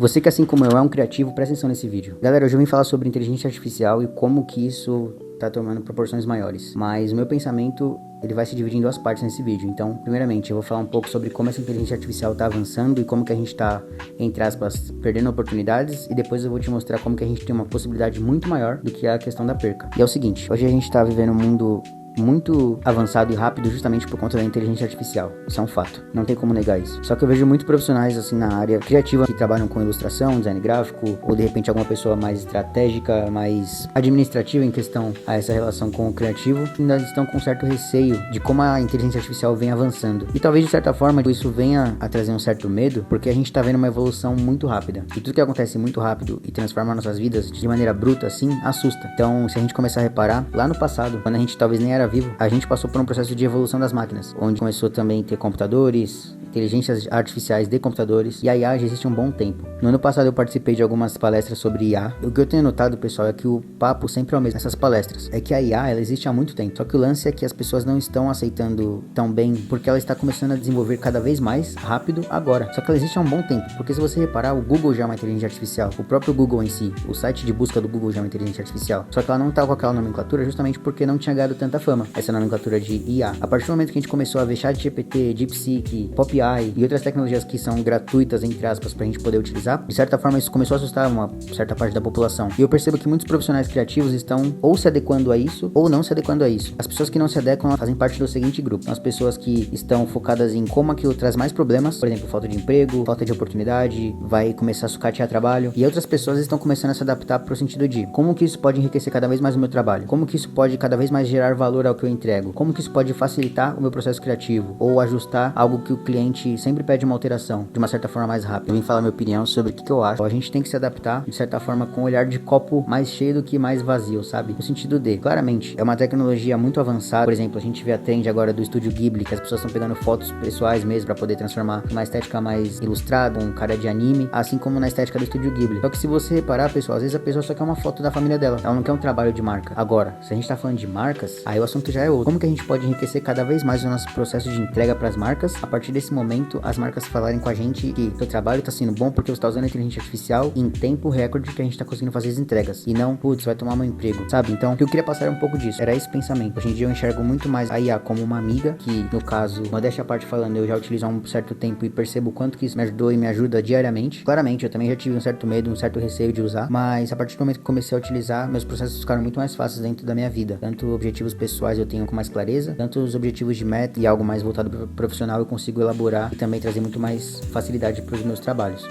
Você que assim como eu é um criativo, presta atenção nesse vídeo. Galera, hoje eu vim falar sobre inteligência artificial e como que isso tá tomando proporções maiores. Mas o meu pensamento, ele vai se dividir em duas partes nesse vídeo. Então, primeiramente, eu vou falar um pouco sobre como essa inteligência artificial tá avançando e como que a gente tá, entre aspas, perdendo oportunidades. E depois eu vou te mostrar como que a gente tem uma possibilidade muito maior do que a questão da perca. E é o seguinte, hoje a gente tá vivendo um mundo muito avançado e rápido justamente por conta da inteligência artificial. Isso é um fato, não tem como negar isso. Só que eu vejo muitos profissionais assim na área criativa que trabalham com ilustração, design gráfico, ou de repente alguma pessoa mais estratégica, mais administrativa em questão a essa relação com o criativo, ainda estão com certo receio de como a inteligência artificial vem avançando. E talvez de certa forma isso venha a trazer um certo medo, porque a gente tá vendo uma evolução muito rápida. E tudo que acontece muito rápido e transforma nossas vidas de maneira bruta assim, assusta. Então, se a gente começar a reparar, lá no passado, quando a gente talvez nem era vivo, a gente passou por um processo de evolução das máquinas, onde começou também a ter computadores, inteligências artificiais de computadores, e a IA já existe há um bom tempo. No ano passado eu participei de algumas palestras sobre IA. O que eu tenho notado, pessoal, é que o papo sempre é o mesmo nessas palestras. É que a IA, ela existe há muito tempo, só que o lance é que as pessoas não estão aceitando tão bem, porque ela está começando a desenvolver cada vez mais rápido agora. Só que ela existe há um bom tempo, porque se você reparar, o Google já é uma inteligência artificial, o próprio Google em si, o site de busca do Google já é uma inteligência artificial. Só que ela não tá com aquela nomenclatura justamente porque não tinha ganhado tanta fama, essa nomenclatura de IA. A partir do momento que a gente começou a ver ChatGPT, DeepSeek, PopAI e outras tecnologias que são gratuitas, entre aspas, pra gente poder utilizar, de certa forma isso começou a assustar uma certa parte da população. E eu percebo que muitos profissionais criativos estão ou se adequando a isso, ou não se adequando a isso. As pessoas que não se adequam fazem parte do seguinte grupo: são as pessoas que estão focadas em como aquilo traz mais problemas, por exemplo, falta de emprego, falta de oportunidade, vai começar a sucatear trabalho, e outras pessoas estão começando a se adaptar pro sentido de como que isso pode enriquecer cada vez mais o meu trabalho, como que isso pode cada vez mais gerar valor ao que eu entrego, como que isso pode facilitar o meu processo criativo, ou ajustar algo que o cliente sempre pede uma alteração, de uma certa forma mais rápida. Eu vim falar minha opinião sobre o que eu acho. A gente tem que se adaptar, de certa forma, com um olhar de copo mais cheio do que mais vazio, sabe? No sentido de, claramente, é uma tecnologia muito avançada. Por exemplo, a gente vê a trend agora do Estúdio Ghibli, que as pessoas estão pegando fotos pessoais mesmo pra poder transformar uma estética mais ilustrada, um cara de anime, assim como na estética do Estúdio Ghibli. Só que se você reparar, pessoal, às vezes a pessoa só quer uma foto da família dela, ela não quer um trabalho de marca. Agora, se a gente tá falando de marcas, aí o assunto já é outro. Como que a gente pode enriquecer cada vez mais o nosso processo de entrega pras marcas? A partir desse momento, as marcas falarem com a gente que seu trabalho tá sendo bom porque você tá usando a inteligência artificial em tempo recorde que a gente tá conseguindo fazer as entregas. E não, putz, vai tomar meu emprego, sabe? Então, eu queria passar um pouco disso. Era esse pensamento. Hoje em dia eu enxergo muito mais a IA como uma amiga, que no caso, modéstia à parte falando, eu já utilizo há um certo tempo e percebo o quanto que isso me ajudou e me ajuda diariamente. Claramente, eu também já tive um certo medo, um certo receio de usar, mas a partir do momento que comecei a utilizar, meus processos ficaram muito mais fáceis dentro da minha vida. Tanto objetivos pessoais eu tenho com mais clareza, tanto os objetivos de meta e algo mais voltado para profissional eu consigo elaborar e também trazer muito mais facilidade para os meus trabalhos.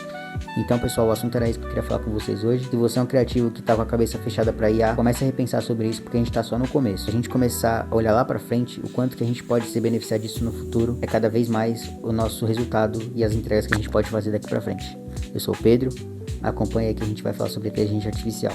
Então, pessoal, o assunto era isso que eu queria falar com vocês hoje. Se você é um criativo que tá com a cabeça fechada pra IA, comece a repensar sobre isso, porque a gente tá só no começo. Se a gente começar a olhar lá pra frente, o quanto que a gente pode se beneficiar disso no futuro, é cada vez mais o nosso resultado e as entregas que a gente pode fazer daqui pra frente. Eu sou o Pedro, acompanha aí que a gente vai falar sobre inteligência artificial.